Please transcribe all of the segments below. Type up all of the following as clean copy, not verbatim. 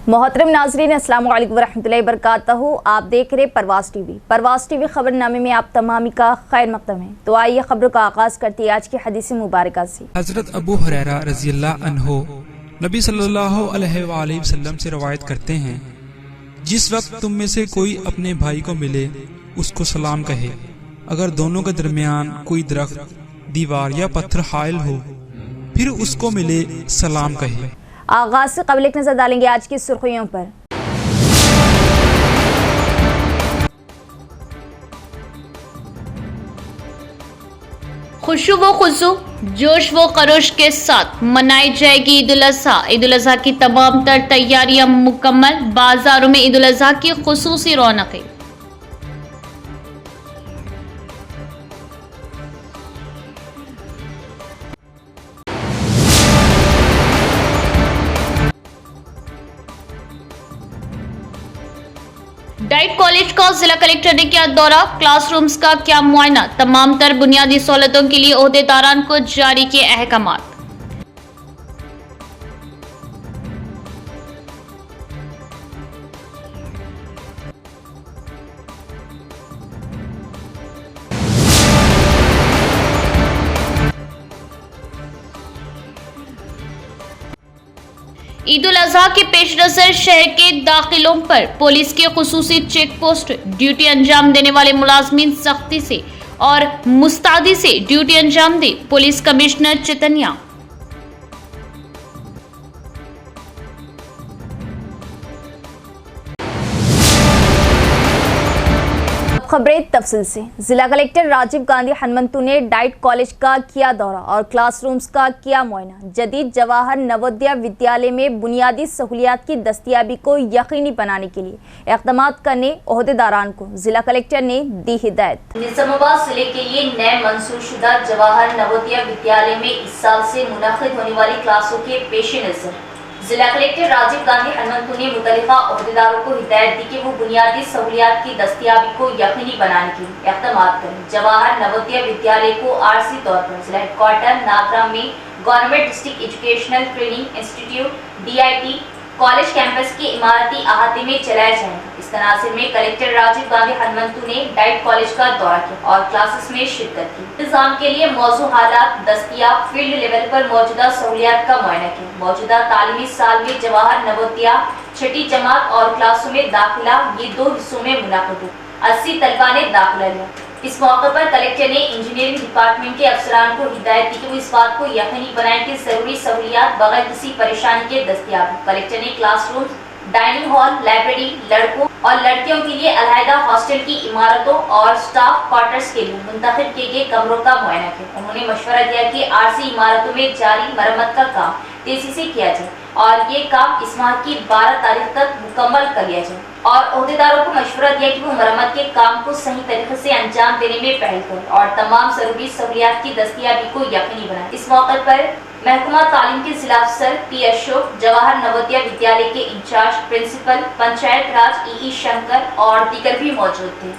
मोहतरम नाजरीन, अस्सलाम वालेकुम वरहमतुल्लाहि वबरकातुहू। आप देख रहे परवास टीवी खबरनामे में आप तमामी का खैर मकदम है। तो आइए खबरों का आगाज करते हैं आज की हदीस मुबारक से। हजरत अबू हुरैरा रज़ियल्लाहु अन्हु नबी सल्लल्लाहु अलैहि वसल्लम से रवायत करते हैं, जिस वक्त तुम में से कोई अपने भाई को मिले उसको सलाम कहे। अगर दोनों के दरमियान कोई दरख्त, दीवार या पत्थर हाइल हो फिर उसको मिले सलाम कहे। आगाज से कबल एक नजर डालेंगे आज की सुर्खियों पर। खुशू व खुशू जोश व खरोश के साथ मनाई जाएगी ईद उल अज़हा। ईद उल अज़हा की तमाम तर तैयारियां मुकम्मल। बाजारों में ईद उल अज़हा की खुसूसी रौनकें। डाइट कॉलेज का जिला कलेक्टर ने किया दौरा, क्लासरूम्स का किया मुआयना। तमाम तर बुनियादी सहूलतों के लिए ओहदेदारान को जारी किए अहकामात। ईद उल अज़हा के पेश नजर शहर के दाखिलों पर पुलिस के खुसूसी चेक पोस्ट। ड्यूटी अंजाम देने वाले मुलाजमीन सख्ती से और मुस्तैदी से ड्यूटी अंजाम दे। Police commissioner Chaitanya. खबरें तफसील से। जिला कलेक्टर राजीव गांधी हनुमंतु ने डाइट कॉलेज का किया दौरा और क्लासरूम्स का किया मुआयना। जदीद जवाहर नवोदय विद्यालय में बुनियादी सहूलियात की दस्तियाबी को यकीनी बनाने के लिए इक़दामात करने ओहदेदारान को जिला कलेक्टर ने दी हिदायत। निजामाबाद जिले के लिए नए मंसूरशुदा जवाहर नवोदय विद्यालय में इस साल से मुनक़िद होने वाली क्लासों के पेश नज़र जिला कलेक्टर राजीव गांधी हनुमंतु ने मुतल्लिका ओहदेदारों को हिदायत दी कि वो बुनियादी सहूलियात की दस्तियाबी को यकीनी बनाने के लिए इक़दामात करें। जवाहर नवोदय विद्यालय को आरजी तौर पर जिला हेडक्वार्टर नागराम में government district educational training institute DIT college campus के इमारती अहाते में चलाया जाएगा। इस तनाज़ुर में कलेक्टर राजीव गांधी हनुमंतु ने डाइट कॉलेज का दौरा किया और क्लासेस में शिरकत की। इंतजाम के लिए मौजूद हालात, दस्तियाब फील्ड लेवल पर मौजूदा सहूलियात का मुआयना किया। मौजूदा तालीमी साल में जवाहर नवोदया छठी जमात और क्लासों में दाखिला ये दो हिस्सों में मुनाक़िद हुआ। 80 तलबा ने दाखिला लिया। इस मौके पर कलेक्टर ने इंजीनियरिंग डिपार्टमेंट के अफसरान को हिदायत दी कि वो इस बात को यकीनी बनाएं कि जरूरी सहूलियात बगैर किसी परेशानी के दस्तयाब हैं। कलेक्टर ने क्लासरूम, डाइनिंग हॉल, लाइब्रेरी, लड़कों और लड़कियों के लिए अलहदा हॉस्टल की इमारतों और स्टाफ क्वार्टर्स के लिए मुंतखब किए गए कमरों का मुआयना किया। उन्होंने मशवरा दिया कि आरसी इमारतों में जारी मरम्मत का काम तेजी से किया जाए और ये काम इस माह की 12 तारीख तक मुकम्मल कर लिया जाए और ओहदेदारों को मशवरा दिया कि वो मरम्मत के काम को सही तरीके से अंजाम देने में पहल करें और तमाम जरूरी सहूलियात की दस्तियाबी को यकीनी बनाएं। इस मौके पर महकमा तालीम के जिला अफसर P अशोक, जवाहर नवोदय विद्यालय के इंचार्ज प्रिंसिपल, पंचायत राज EE शंकर और दीगर भी मौजूद थे।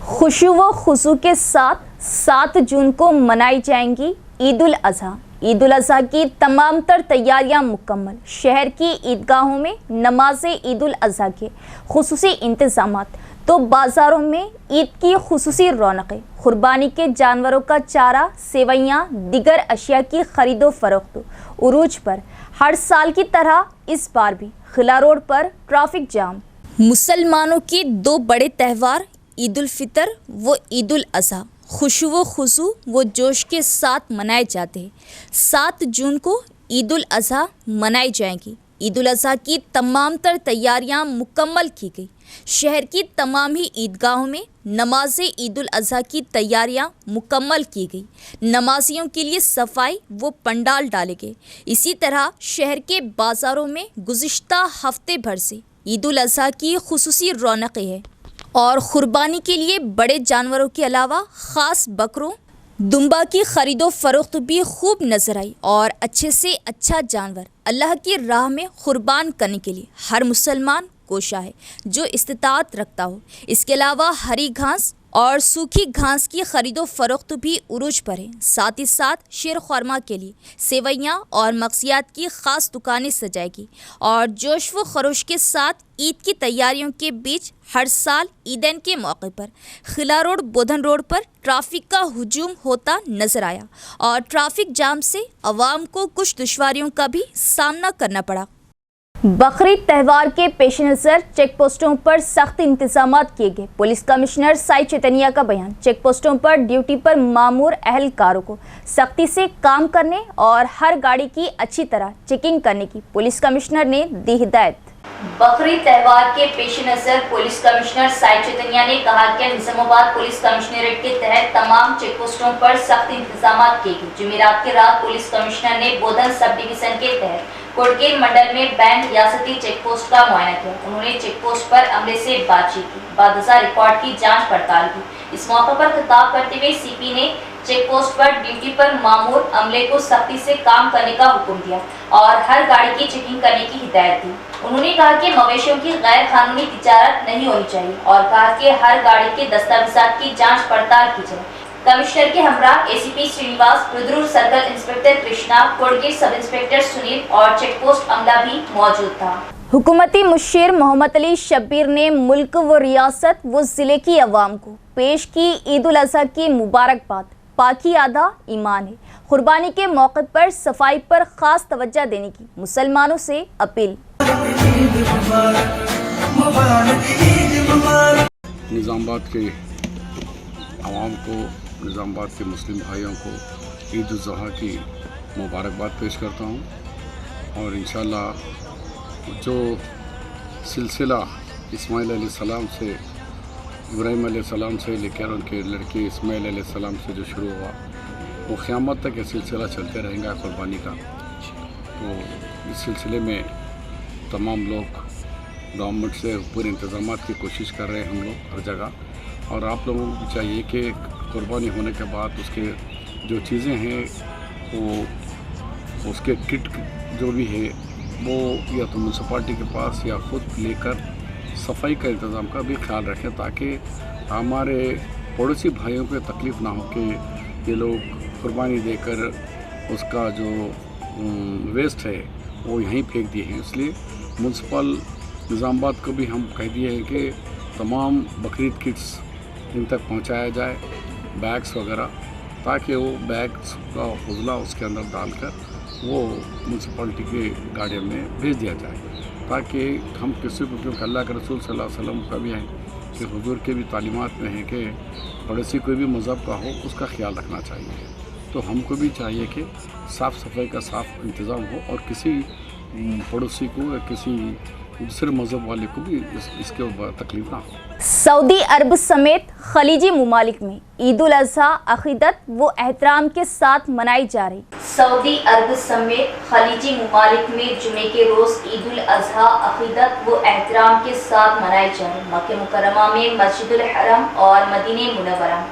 खुशू व खुशू के साथ 7 जून को मनाई जाएंगी ईद उल अज़हा। ईद उल अज़हा की तमाम तर तैयारियां मुकम्मल। शहर की ईदगाहों में नमाज ईद उल अज़हा के खुसूसी इंतज़ामात, तो बाज़ारों में ईद की खुसूसी रौनकें। कुर्बानी के जानवरों का चारा, सेवैयाँ, दिगर अशिया की खरीदो फरोख्त उरूज पर। हर साल की तरह इस बार भी खिला रोड पर ट्रैफिक जाम। मुसलमानों के दो बड़े त्यौहार ईद उल फितर व ईद उल अज़हा खुशू व खुशू व जोश के साथ मनाए जाते हैं। 7 जून को ईद उल अज़हा मनाई जाएंगी। ईद उल अज़हा की तमाम तर तैयारियां मुकम्मल की गई। शहर की तमाम ही ईदगाहों में नमाज ईद उल अज़हा की तैयारियां मुकम्मल की गई। नमाजियों के लिए सफाई व पंडाल डाले गए। इसी तरह शहर के बाज़ारों में गुज़िश्ता हफ्ते भर से ईद उल अज़हा की खुसूसी रौनकें हैं और क़ुरबानी के लिए बड़े जानवरों के अलावा ख़ास बकरों, दुम्बा की खरीदो फरोख्त भी खूब नजर आई और अच्छे से अच्छा जानवर अल्लाह की राह में कुर्बान करने के लिए हर मुसलमान कोशा है जो इस्तिताअत रखता हो। इसके अलावा हरी घास और सूखी घास की खरीदो फरोख्त भी उरूज पर है। साथ ही साथ शीर खुरमा के लिए सेवैयाँ और मक्सियात की खास दुकानें सजाएगी और जोश व खरोश के साथ ईद की तैयारियों के बीच हर साल ईदैन के मौके पर खिला रोड बोधन रोड पर ट्रैफिक का हुजूम होता नजर आया और ट्रैफिक जाम से अवाम को कुछ दुश्वारियों का भी सामना करना पड़ा। बकरीद त्यौहार के पेश नज़र चेक पोस्टों पर सख्त इंतजाम किए गए। पुलिस कमिश्नर साई चैतन्या का बयान। चेक पोस्टों पर ड्यूटी पर मामूर अहलकारों को सख्ती से काम करने और हर गाड़ी की अच्छी तरह चेकिंग करने की पुलिस कमिश्नर ने दी हिदायत। बकरीद त्यौहार के पेश नज़र पुलिस कमिश्नर साई चैतन्या ने कहा कि निजामाबाद पुलिस कमिश्नरेट के तहत तमाम चेक पोस्टों पर सख्त इंतजाम किए गए। जुमेरात की रात पुलिस कमिश्नर ने बोधन सब डिवीजन के तहत कोटकेर मंडल में बैंक रियासती चेक पोस्ट का मुआयना किया। उन्होंने चेक पोस्ट पर अमले से बातचीत की, बादशाह रिकॉर्ड की जांच पड़ताल की। इस मौके पर खिताब करते हुए सीपी ने चेक पोस्ट पर ड्यूटी पर मामूर अमले को सख्ती से काम करने का हुक्म दिया और हर गाड़ी की चेकिंग करने की हिदायत दी। उन्होंने कहा कि मवेशियों की गैर कानूनी तिजारत नहीं होनी चाहिए और कहा कि हर गाड़ी के दस्तावेजात की जांच पड़ताल की जाए। कमिश्नर के हमरा ACP Srinivas, Rudrur circle inspector Krishna, Kotgate sub inspector Sunil और चेक पोस्ट अमला भी मौजूद था। हुकूमती मुशीर मोहम्मद अली शब्बीर ने मुल्क व रियासत व ज़िले की अवाम को पेश की ईद उल अज़हा की मुबारकबाद। पाकी आधा ईमान है। कुर्बानी के मौके पर सफाई पर ख़ास तवज्जो देने की मुसलमानों से अपील। निज़ामाबाद के आवाम को, निज़ामाबाद के मुस्लिम भाइयों को ईद उल अज़हा की मुबारकबाद पेश करता हूँ और इंशाअल्लाह जो सिलसिला इस्माइल अलैहिस्सलाम से, इब्राहीम अलैहिस्सलाम से लेकर उनके लड़के इस्माइल अलैहिस्सलाम से जो शुरू हुआ वो क़यामत तक ये सिलसिला चलते रहेगा कुर्बानी का। तो इस सिलसिले में तमाम लोग गवर्नमेंट से पूरे इंतज़ाम की कोशिश कर रहे हैं, हम लोग हर जगह। और आप लोगों को भी चाहिए कि कुर्बानी होने के बाद उसके जो चीज़ें हैं वो उसके किट जो भी है वो या तो म्यूनसिपाल्टी के पास या ख़ुद लेकर सफाई का इंतज़ाम का भी ख्याल रखें ताकि हमारे पड़ोसी भाइयों को तकलीफ़ ना हो कि ये लोग कुर्बानी देकर उसका जो वेस्ट है वो यहीं फेंक दिए हैं। इसलिए म्यूनसिपल निज़ामाबाद को भी हम कह दिए हैं कि तमाम बकरीद किट्स इन तक पहुंचाया जाए, बैग्स वगैरह, ताकि वो बैग्स का फजला उसके अंदर डालकर वो म्यूनसिपाल्टी के गाड़ियों में भेज दिया जाए ताकि हम किसी को, क्योंकि अल्लाह के रसूल सल्लल्लाहु अलैहि वसल्लम का भी है कि हुजूर के भी तालीमात में है कि पड़ोसी कोई भी मज़हब का हो उसका ख्याल रखना चाहिए। तो हमको भी चाहिए कि साफ़ सफाई का साफ़ इंतज़ाम हो और किसी पड़ोसी को या किसी दूसरे मज़हब वाले को भी इसके तकलीफ ना हो। सऊदी अरब समेत खलीजी ममालिक में ईद उल अज़हा अक़ीदत व एहतराम के साथ मनाई जा रही। सऊदी अरब समेत खलीजी ममालिक में जुमे के रोज़ ईद उल अज़हा अक़ीदत व एहतराम के साथ मनाई जा रही। मक्का मुकर्रमा में मस्जिदुल हरम और मदीने मुनव्वरा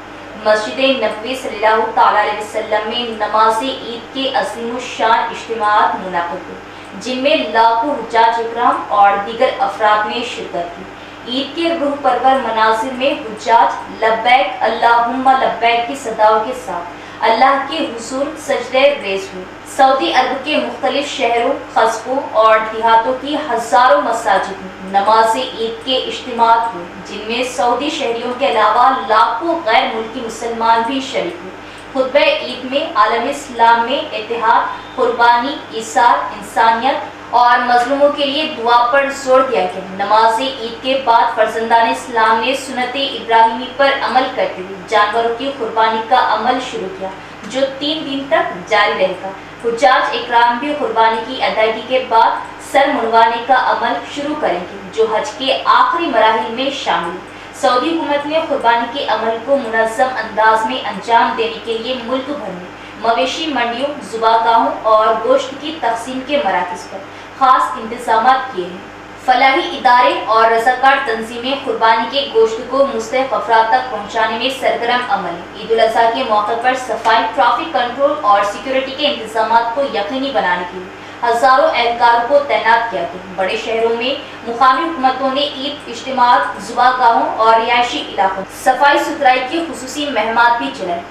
मस्जिद नबवी सल्लल्लाहु तआला अलैहि वसल्लम में नमाज ईद के अज़ीम शान इज्तिमाअत मुनक़्क़िद हुए जिनमें लाखों हुज्जाज इकराम और दीगर अफराद ने शिरकत की। ईद के रूह परवर मनाजिर में हुज्जाज लब्बैक अल्लाहुम्मा लब्बैक की सदाओं के साथ अल्लाह के हुजूर सजदे रेज़ हुए। सऊदी अरब के मुख्तलिफ शहरों, कस्बों और देहातों की हज़ारों मसाजिद में नमाज ईद के इज्तिमाअत हुए जिनमें सऊदी शहरियों के अलावा लाखों गैर मुल्की मुसलमान भी शरीक हुए। खुतबा ईद में आलम इस्लाम में इत्तेहाद, कुर्बानी, ईसार, इंसानियत और मजलूमों के लिए दुआ पर जोर दिया गया। नमाज ईद के बाद फर्जंदान इस्लाम ने सुन्नत इब्राहिमी पर अमल करते हुए जानवरों की कुर्बानी का अमल शुरू किया जो 3 दिन तक जारी रहेगा। हुज्जाज इकराम भी कुर्बानी की अदायगी के बाद सर मुंडवाने का अमल शुरू करेंगे जो हज के आखिरी मराहिल में शामिल। सऊदी हुकूमत ने कुर्बानी के अमल को मुनज़्ज़म अंदाज में अंजाम देने के लिए मुल्क भर में मवेशी मंडियों, ज़ुबागाहों और गोश्त की तकसीम के मराकज़ पर खास इंतजाम किए हैं। फलाही इदारे और रज़ाकार तंजीमें कुर्बानी के गोश्त को मुस्तहिक़ अफराद तक पहुँचाने में सरगर्म अमल है। ईद उल अज़हा के मौके पर सफाई, ट्रैफिक कंट्रोल और सिक्योरिटी के इंतजाम को यकीनी बनाने के लिए हजारों एहलकारों को तैनात किया गया। बड़े शहरों में मुकामी हुकूमतों ने ईद इज्तिमात, जुबागाहों और रिहायशी इलाकों सफाई सुथराई की खुसूसी मुहिमात भी चलाई।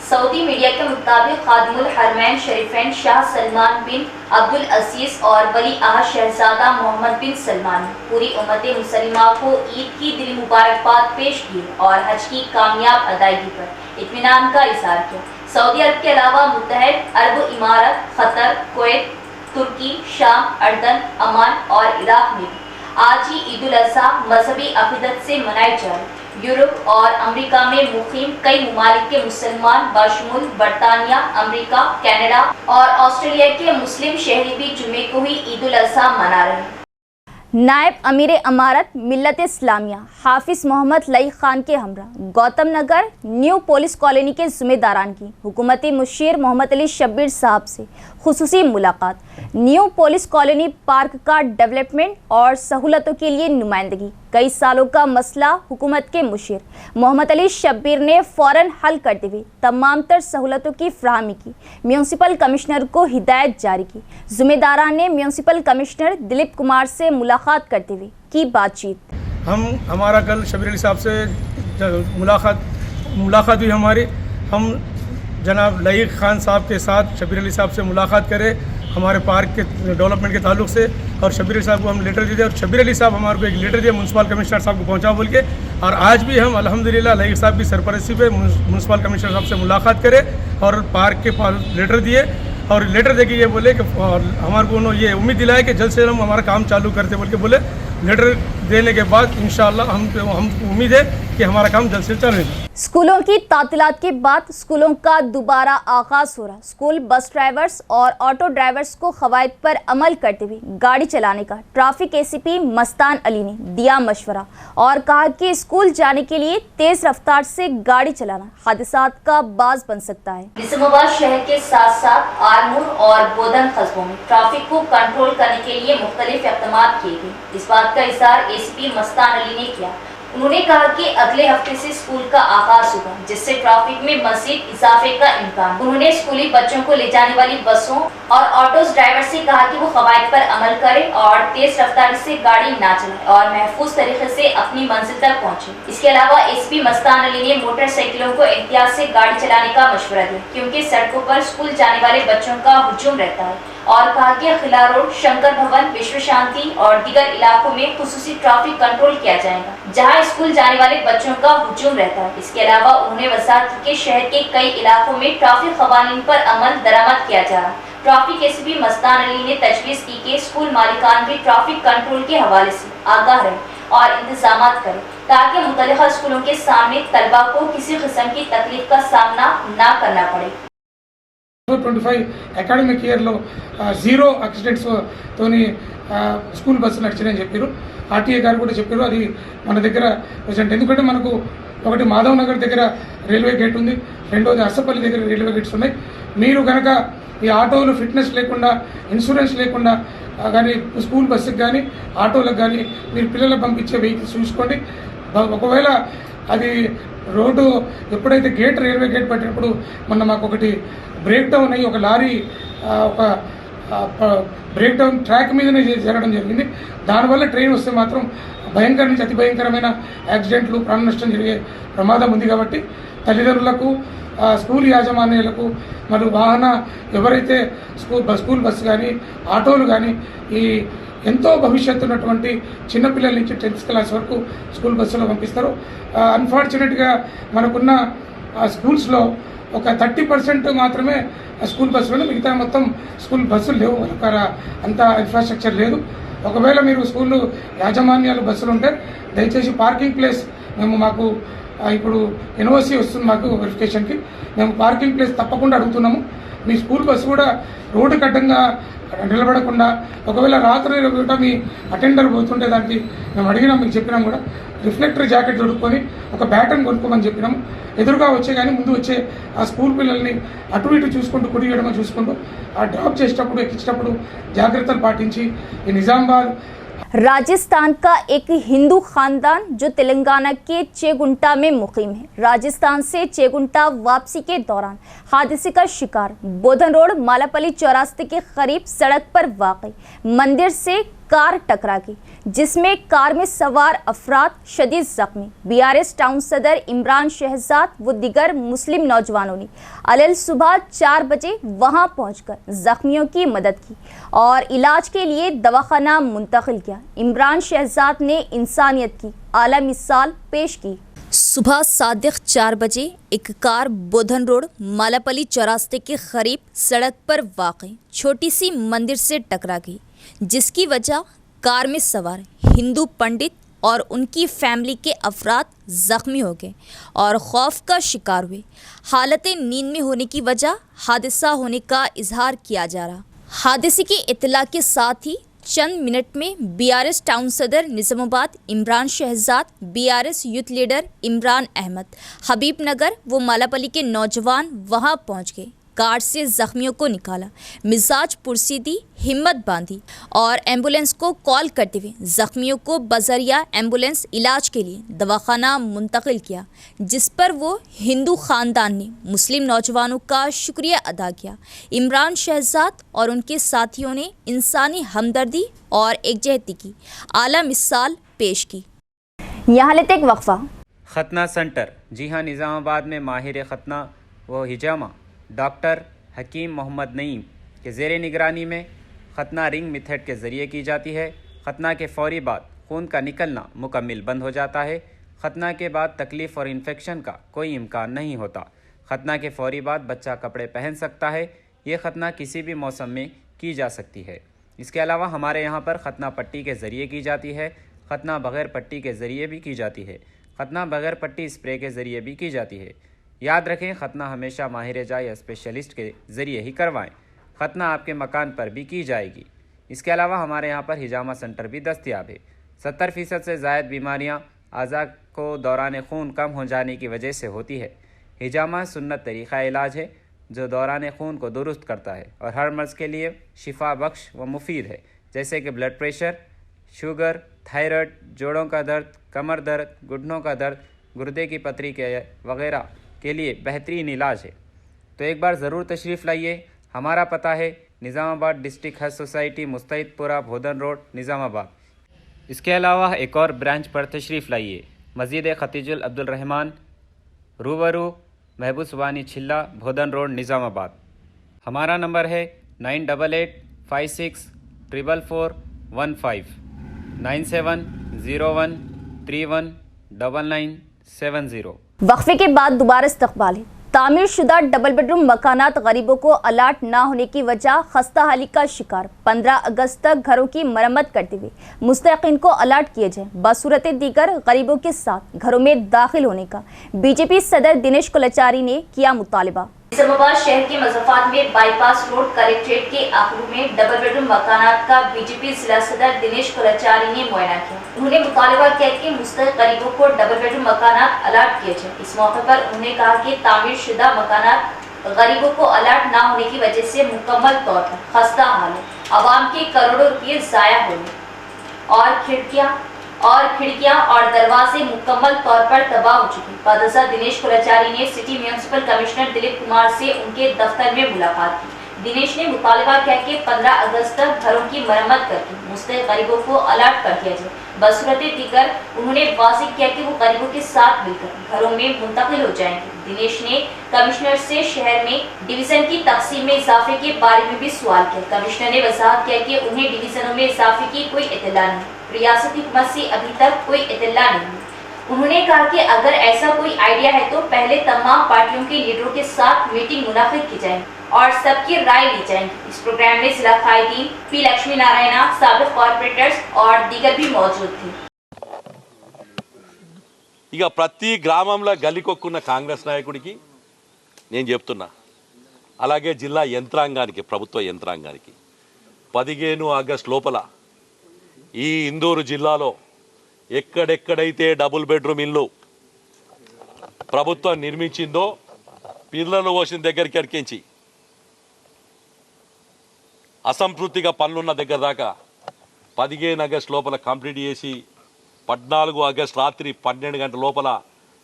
सऊदी मीडिया के मुताबिक खादिमुल हरमैन शरीफैन शाह सलमान बिन अब्दुल अजीज और वली अहद शहजादा मोहम्मद बिन सलमान ने पूरी उम्मत मुसलिमा को ईद की दिली मुबारकबाद पेश की और हज की कामयाब अदायगी पर इत्मीनान का इजहार किया। सऊदी अरब के अलावा मुत्तहद अरब इमारत, कतर, कुवैत, तुर्की, शाम, अर्दन, अमान और इराक में भी आज ही ईद उल अज़हा मजहबी अकीदत से मनाई जा रही। यूरोप और अमेरिका में मुकीम कई ममालिक के मुसलमान बाशमुल बरतानिया, अमेरिका, कनाडा और ऑस्ट्रेलिया के मुस्लिम शहरी भी जुमे को ही ईद उल अज़हा मना रहे हैं। नायब अमीर अमारत मिल्लत इस्लामिया हाफिज मोहम्मद लई खान के हमरा Gautam Nagar new police colony के जिम्मेदारान की हुकूमती मुशीर मोहम्मद अली शब्बीर साहब से खुसूसी मुलाकात। न्यू पुलिस कॉलोनी पार्क का डेवलपमेंट और सहूलतों के लिए नुमाइंदगी। कई सालों का मसला हुकूमत के मुशीर मोहम्मद अली शब्बीर ने फ़ौरन हल करते हुए तमाम तर सहूलतों की फ्राहमी की। म्यूनसिपल कमिश्नर को हिदायत जारी की। जिम्मेदारान ने म्यूनसिपल कमिश्नर दिलीप कुमार से मुलाकात करते हुए की बातचीत। हमारा कल शब्बीर अली साहब से मुलाकात हुई हमारी। हम जनाब लईक खान साहब के साथ शब्बीर अली साहब से मुलाकात करें हमारे पार्क के डेवलपमेंट के ताल्लुक से, और शब्बीर अली साहब को हम लेटर दिए और शब्बीर अली साहब हमारे को एक लेटर दिया म्यूनसिपल कमिश्नर साहब को पहुंचा बोल के। और आज भी हम अल्हम्दुलिल्लाह लईक साहब की सरपरस्ती पे म्यूनसिपल कमिश्नर साहब से मुलाकात करें और पार्क के लेटर दिए और लेटर देके ये बोले कि हमारे को उन्होंने ये उम्मीद दिलाया कि जल्द से जल्द हम हमारा काम चालू करते बोल के बोले। लेटर देने के बाद इंशाअल्लाह हम उम्मीद है कि हमारा काम जल्द से जल्द चलेगा। स्कूलों की तातीलात के बाद स्कूलों का दोबारा आगाज हो रहा। स्कूल बस ड्राइवर्स और ऑटो ड्राइवर्स को क़वाइद पर अमल करते हुए गाड़ी चलाने का ट्रैफिक एसीपी मस्तान अली ने दिया मशवरा और कहा कि स्कूल जाने के लिए तेज रफ्तार से गाड़ी चलाना हादसात का बाज बन सकता है। निजामाबाद शहर के साथ साथ आरमूर और बोधन कस्बों में ट्रैफिक को कंट्रोल करने के लिए मुख्तलिफ इक़दाम किए गए। इस बात का इज़हार एसीपी मस्तान अली ने किया। उन्होंने कहा कि अगले हफ्ते से स्कूल का आगाज होगा, जिससे ट्रैफिक में मज़ीद इजाफे का इम्कान। उन्होंने स्कूली बच्चों को ले जाने वाली बसों और ऑटोज ड्राइवर से कहा कि वो क़वाइद पर अमल करें और तेज रफ्तारी से गाड़ी ना चलाएं और महफूज तरीके से अपनी मंजिल तक पहुंचे। इसके अलावा एसपी मस्तान अली ने मोटरसाइकिलों को एहतियात से गाड़ी चलाने का मशवरा दिया, क्योंकि सड़कों पर स्कूल जाने वाले बच्चों का हुजूम रहता है। और कहा कि खिला रोड, शंकर भवन, विश्व शांति और दीगर इलाकों में खुसूसी ट्रैफिक कंट्रोल किया जाएगा, जहां स्कूल जाने वाले बच्चों का हुजूम रहता है। इसके अलावा उन्होंने वजाहत की कि शहर के कई इलाकों में ट्रैफिक कवानीन पर अमल दरामद किया जा रहा है। ट्रैफिक एसीपी मस्तान अली ने तजवीज़ की कि स्कूल मालिकान भी ट्रैफिक कंट्रोल के हवाले से आगाह रहें और इंतजाम करें, ताकि मुतल्लिका स्कूलों के सामने तलबा को किसी किस्म की तकलीफ का सामना ना करना पड़े। 25 అకాడమిక్ ఇయర్లో 0 యాక్సిడెంట్స్ తోని స్కూల్ బస్సు నడిచినాయని చెప్పారు. ఆర్టీఏ గారు కూడా చెప్పారు. అది మన దగ్గర ప్రజెంట్, ఎందుకంటే మనకు ఒకటి మాధవ్ నగర్ దగ్గర రైల్వే గేట్ ఉంది, రెండోది అసపల్లి దగ్గర రైల్వే గేట్స్ ఉన్నాయి. మీరు కనుక ఈ ఆటోలు ఫిట్నెస్ లేకుండా, ఇన్సూరెన్స్ లేకుండా కానీ స్కూల్ బస్సుకి కానీ ఆటోలకు కానీ మీరు పిల్లలకు పంపించే వెహికల్స్ చూసుకోండి. ఒకవేళ అది రోడ్డు ఎప్పుడైతే గేట్ రైల్వే గేట్ పెట్టినప్పుడు మొన్న మాకు ఒకటి బ్రేక్ డౌన్ అయ్యి ఒక లారీ ఒక బ్రేక్ డౌన్ ట్రాక్ మీదనే జరగడం జరిగింది. దానివల్ల ట్రైన్ వస్తే మాత్రం భయంకర నుంచి అతి భయంకరమైన యాక్సిడెంట్లు, ప్రాణ నష్టం జరిగే ప్రమాదం ఉంది. కాబట్టి తల్లిదండ్రులకు, స్కూల్ యాజమాన్యాలకు మరియు ఎవరైతే స్కూల్ బస్సు కానీ ఆటోలు కానీ ఈ ఎంతో భవిష్యత్తు ఉన్నటువంటి చిన్నపిల్లల నుంచి 10th క్లాస్ వరకు స్కూల్ బస్సులో పంపిస్తారు. అన్ఫార్చునేట్గా మనకున్న స్కూల్స్లో ఒక 30% మాత్రమే స్కూల్ బస్సులు, మిగతా మొత్తం స్కూల్ బస్సులు లేవు, అంత ఇన్ఫ్రాస్ట్రక్చర్ లేదు. ఒకవేళ మీరు స్కూళ్ళు యాజమాన్యాలు బస్సులు ఉంటే దయచేసి పార్కింగ్ ప్లేస్ మాకు ఇప్పుడు ఎన్ఓసి వస్తుంది మాకు వెరిఫికేషన్కి, మేము పార్కింగ్ ప్లేస్ తప్పకుండా అడుగుతున్నాము. మీ స్కూల్ బస్సు కూడా రోడ్డుకి అడ్డంగా నిలబడకుండా, ఒకవేళ రాత్రి కూడా మీ అటెండర్ పోతుంటే దానికి మేము అడిగినాం, మీకు చెప్పినాం కూడా రిఫ్లెక్టర్ జాకెట్ దొరుకుకొని ఒక బ్యాటన్ కొనుక్కోమని చెప్పినాము. ఎదురుగా వచ్చే కానీ ముందు వచ్చే ఆ స్కూల్ పిల్లల్ని అటు ఇటు చూసుకుంటూ, కుడి ఎడమ చూసుకుంటూ ఆ డ్రాప్ చేసేటప్పుడు, ఎక్కించేటప్పుడు జాగ్రత్తలు పాటించి ఈ నిజామాబాద్ राजस्थान का एक हिंदू खानदान जो तेलंगाना के चेगुंटा में मुकीम है, राजस्थान से चेगुंटा वापसी के दौरान हादसे का शिकार बोधन रोड मालापल्ली चौरास्ते के करीब सड़क पर वाक़ई मंदिर से कार टकरा गई, जिसमें कार में सवार अफराद शदीद जख्मी। बीआरएस टाउन सदर इमरान शहजाद व दिगर मुस्लिम नौजवानों ने अलल सुबह 4 बजे वहां पहुंचकर जख्मियों की मदद की और इलाज के लिए दवाखाना मुंतकिल किया। इमरान शहजाद ने इंसानियत की आला मिसाल पेश की। सुबह सादिक 4 बजे एक कार बोधन रोड मालापल्ली चौरास्ते के करीब सड़क पर वाक़ई छोटी सी मंदिर से टकरा गई, जिसकी वजह कार में सवार हिंदू पंडित और उनकी फैमिली के अफराद ज़ख्मी हो गए और खौफ का शिकार हुए। हालत नींद में होने की वजह हादसा होने का इजहार किया जा रहा। हादसे की इत्तला के साथ ही चंद मिनट में बीआरएस टाउन सदर Nizamabad Imran Shahzad, BRS youth leader Imran Ahmed, Habib Nagar व मालापल्ली के नौजवान वहां पहुंच गए। कार से जख्मियों को निकाला, मिजाज पुरसीदी हिम्मत बांधी और एम्बुलेंस को कॉल करते हुए जख्मियों को बजरिया एम्बुलेंस इलाज के लिए दवाखाना मुंतकिल किया, जिस पर वो हिंदू खानदान ने मुस्लिम नौजवानों का शुक्रिया अदा किया। इमरान शहजाद और उनके साथियों ने इंसानी हमदर्दी और एकजहती की आला मिसाल पेश की। यहाँ लेते एक वक्फा। खतना सेंटर, जी हाँ, निज़ामाबाद में माहिर खतना व हिजामा डॉक्टर हकीम मोहम्मद नईम के ज़ेर निगरानी में खतना रिंग मेथड के ज़रिए की जाती है। खतना के फ़ौरी बाद खून का निकलना मुकम्मल बंद हो जाता है। खतना के बाद तकलीफ़ और इन्फेक्शन का कोई इम्कान नहीं होता। खतना के फ़ौरी बाद बच्चा कपड़े पहन सकता है। ये खतना किसी भी मौसम में की जा सकती है। इसके अलावा हमारे यहाँ पर खतना पट्टी के ज़रिए की जाती है। खतना बग़ैर पट्टी के ज़रिए भी की जाती है। खतना बग़ैर पट्टी स्प्रे के ज़रिए भी की जाती है। याद रखें, खतना हमेशा माहिर जा या स्पेशलिस्ट के ज़रिए ही करवाएं। खतना आपके मकान पर भी की जाएगी। इसके अलावा हमारे यहाँ पर हिजामा सेंटर भी दस्तयाब है। 70% से ज़ायद बीमारियाँ आज़ा को दौरान खून कम हो जाने की वजह से होती है। हिजामा सुन्नत तरीक़ा इलाज है जो दौरान खून को दुरुस्त करता है और हर मर्ज़ के लिए शिफा बख्श व मुफीद है, जैसे कि ब्लड प्रेशर, शुगर, थायराइड, जोड़ों का दर्द, कमर दर्द, घुटनों का दर्द, गुर्दे की पथरी के वगैरह के लिए बेहतरीन इलाज है। तो एक बार ज़रूर तशरीफ़ लाइए। हमारा पता है निज़ामाबाद डिस्ट्रिक्ट हज सोसाइटी, मुस्तैदपुरा, बोधन रोड, निज़ामाबाद। इसके अलावा एक और ब्रांच पर तशरीफ़ लाइए, मस्जिद खतीजुल अब्दुल रहमान, रूबरू महबूब सुबानी छिल्ला, बोधन रोड, निज़ामाबाद। हमारा नंबर है 9886444415 9701319970। वक्फे के बाद दोबारा इस्तकबाल है। तामीर शुदा डबल बेडरूम मकानात गरीबों को अलाट ना होने की वजह खस्ता हाली का शिकार। 15 अगस्त तक घरों की मरम्मत करते हुए मुस्तहिकीन को अलाट किए जाए। बसूरत दीगर गरीबों के साथ घरों में दाखिल होने का बीजेपी सदर दिनेश कुलचारी ने किया मुतालबा। निज़ामाबाद शहर के मज़ाफ़ात में बाईपास रोड कलेक्ट्रेट के आखिर में डबल बेडरूम मकानात का बीजेपी जिला सदर दिनेश कुलचारी ने मुआयना किया। उन्होंने मुतालबा किया कि मुस्तहिक गरीबों को डबल बेडरूम मकानात अलाट किए जाए। इस मौके पर उन्होंने कहा कि तामीर शुदा मकानात गरीबों को अलाट ना होने की वजह से मुकम्मल तौर पर खस्ता हाल है। आवाम के करोड़ों रुपये ज़ाया होने और खिड़कियां और दरवाजे मुकम्मल तौर पर तबाह हो चुके। बादशाह दिनेश कुलचारी ने city municipal commissioner Dilip Kumar से उनके दफ्तर में मुलाकात की। दिनेश ने मुतालबा किया कि 15 अगस्त तक घरों की मरम्मत करके मुस्तहिक गरीबों को अलाट कर दिया जाए। बसूरत दीगर उन्होंने वाज़ेह किया कि वो गरीबों के साथ मिलकर घरों में मुंतकिल हो जाएंगे। दिनेश ने कमिश्नर से शहर में डिवीज़न की तकसीम में इजाफे के बारे में भी सवाल किया। कमिश्नर ने वजाहत किया कि उन्हें डिवीज़नों में इजाफे की कोई इत्तला नहीं, रियासती हुकूमत से अभी तक कोई इत्तला नहीं। उन्होंने कहा कि अगर ऐसा कोई आइडिया है तो पहले तमाम पार्टियों के लीडरों के साथ मीटिंग मुनाकिद की जाए और सबकी राय ली जाएगी। इस प्रोग्राम में जिला कायदीन पी लक्ष्मी नारायण, साबिक कॉर्पोरेटर्स और दीगर भी मौजूद थे। ఇక ప్రతి గ్రామంలో గల్లికొక్కున్న కాంగ్రెస్ నాయకుడికి నేను చెప్తున్నా, అలాగే జిల్లా యంత్రాంగానికి, ప్రభుత్వ యంత్రాంగానికి 15 ఆగస్టు లోపల ఈ ఇందూరు జిల్లాలో ఎక్కడెక్కడైతే డబుల్ బెడ్రూమ్ ఇల్లు ప్రభుత్వం నిర్మించిందో పిల్లలు పోసిన దగ్గరికి అడికించి అసంతృప్తిగా పనులున్న దగ్గర దాకా 15 ఆగస్టు లోపల కంప్లీట్ చేసి 14 ఆగస్టు రాత్రి 12 గంటల లోపల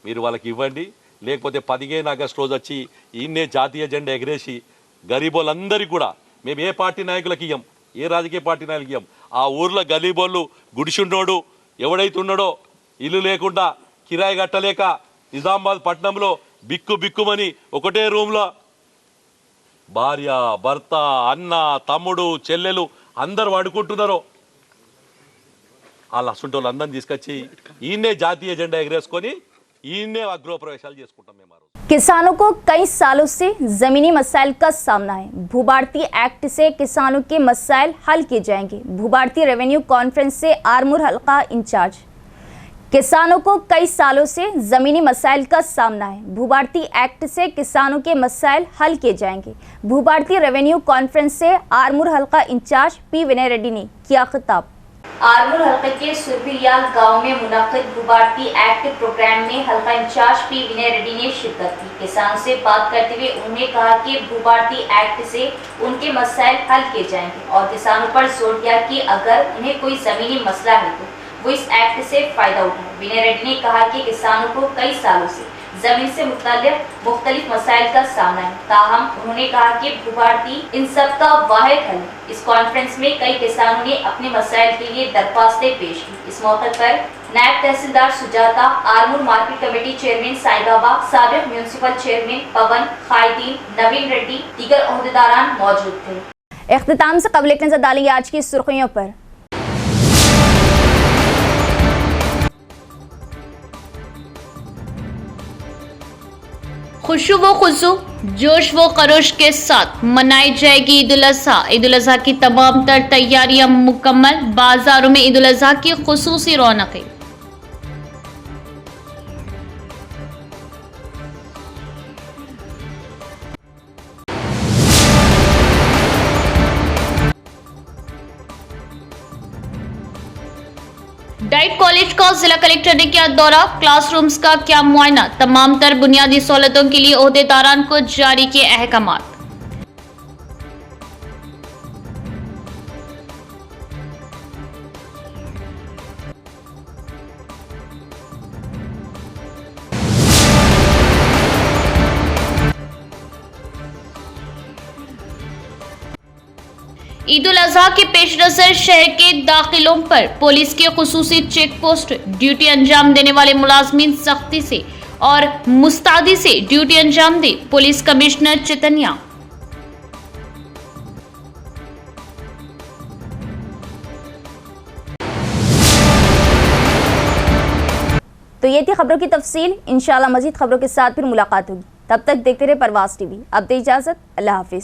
మీరు వాళ్ళకి ఇవ్వండి. లేకపోతే 15 ఆగస్టు రోజు వచ్చి ఈయన్నే జాతీయ జెండా ఎగరేసి గరీబోళ్ళందరికీ కూడా, మేము ఏ పార్టీ నాయకులకి ఇయ్యం, ఏ రాజకీయ పార్టీ నాయకులకి ఇయ్యం, ఆ ఊర్లో గరీబోళ్ళు గుడిసుండోడు ఎవడైతే ఉన్నాడో ఇల్లు లేకుండా కిరాయి కట్టలేక నిజామాబాద్ పట్టణంలో బిక్కుమని ఒకటే రూమ్లో భార్య భర్త అన్న తమ్ముడు చెల్లెలు అందరు పడుకుంటున్నారో వాళ్ళ అసంటోళ్ళు అందరిని తీసుకొచ్చి ఈయన్నే జాతీయ జెండా ఎగరేసుకొని ఈయన్నే గృహప్రవేశాలు చేసుకుంటాం మేము. किसानों को कई सालों से जमीनी मसाइल का सामना है। भूभारती एक्ट से किसानों के मसाइल हल किए जाएंगे। भूभारती रेवेन्यू कॉन्फ्रेंस से आरमूर हलका इंचार्ज। किसानों को कई सालों से जमीनी मसाइल का सामना है। भूभारती एक्ट से किसानों के मसाइल हल किए जाएंगे। भूभारती रेवेन्यू कॉन्फ्रेंस से आरमूर हलका इंचार्ज पी विनय रेड्डी ने किया खिताब। आरमूर हल्के के सुरभिरियाल गांव में मुनाकिद भूभारती एक्ट प्रोग्राम में हल्का इंचार्ज पी विनय रेड्डी ने शिरकत की। किसानों से बात करते हुए उन्होंने कहा कि भूभारती एक्ट से उनके मसाइल हल किए जाएंगे और किसानों पर जोर दिया कि अगर उन्हें कोई जमीनी मसला है तो वो इस एक्ट से फायदा उठाए। विनय रेड्डी ने कहा कि किसानों को कई सालों से जमीन से मुख्तलिफ मसाइल का सामना है, ताहम उन्होंने कहा कि भूभारती इन सब का वाहिद हल है। इस कॉन्फ्रेंस में कई किसानों ने अपने मसाइल के लिए दरख्वास्तें पेश की। इस मौके पर नायब tehsildar Sujata, Armoor market committee chairman Sai Baba, साबिक म्यूनसिपल चेयरमैन पवन, खाइदीन, नवीन रेड्डी, दीगर ओहदेदारान मौजूद थे। इख्तिताम से कबल एक नजर डालेंगे आज की सुर्खियों पर। खुशू व खुशू जोश व खरोश के साथ मनाई जाएगी ईद उल अज़हा। ईद उल अज़हा की तमाम तर तैयारियां मुकम्मल। बाजारों में ईद उल अज़हा की खुसूसी रौनकें। डाइट कॉलेज का जिला कलेक्टर ने किया दौरा, क्लासरूम्स का किया मुआयना, तमाम तर बुनियादी सहूलतों के लिए ओहदेदारान को जारी किए अहकामात। ईद उल अज़हा के पेश नज़र शहर के दाखिलों पर पुलिस के खुसूसी चेक पोस्ट, ड्यूटी अंजाम देने वाले मुलाजमीन सख्ती से और मुस्तैदी से ड्यूटी अंजाम दे। Police commissioner चितनिया। तो ये थी खबरों की तफसील। इंशाल्लाह मजीद खबरों के साथ फिर मुलाकात होगी। तब तक देखते रहे परवाज़ टीवी। अब दे इजाज़त, अल्लाह हाफिज़।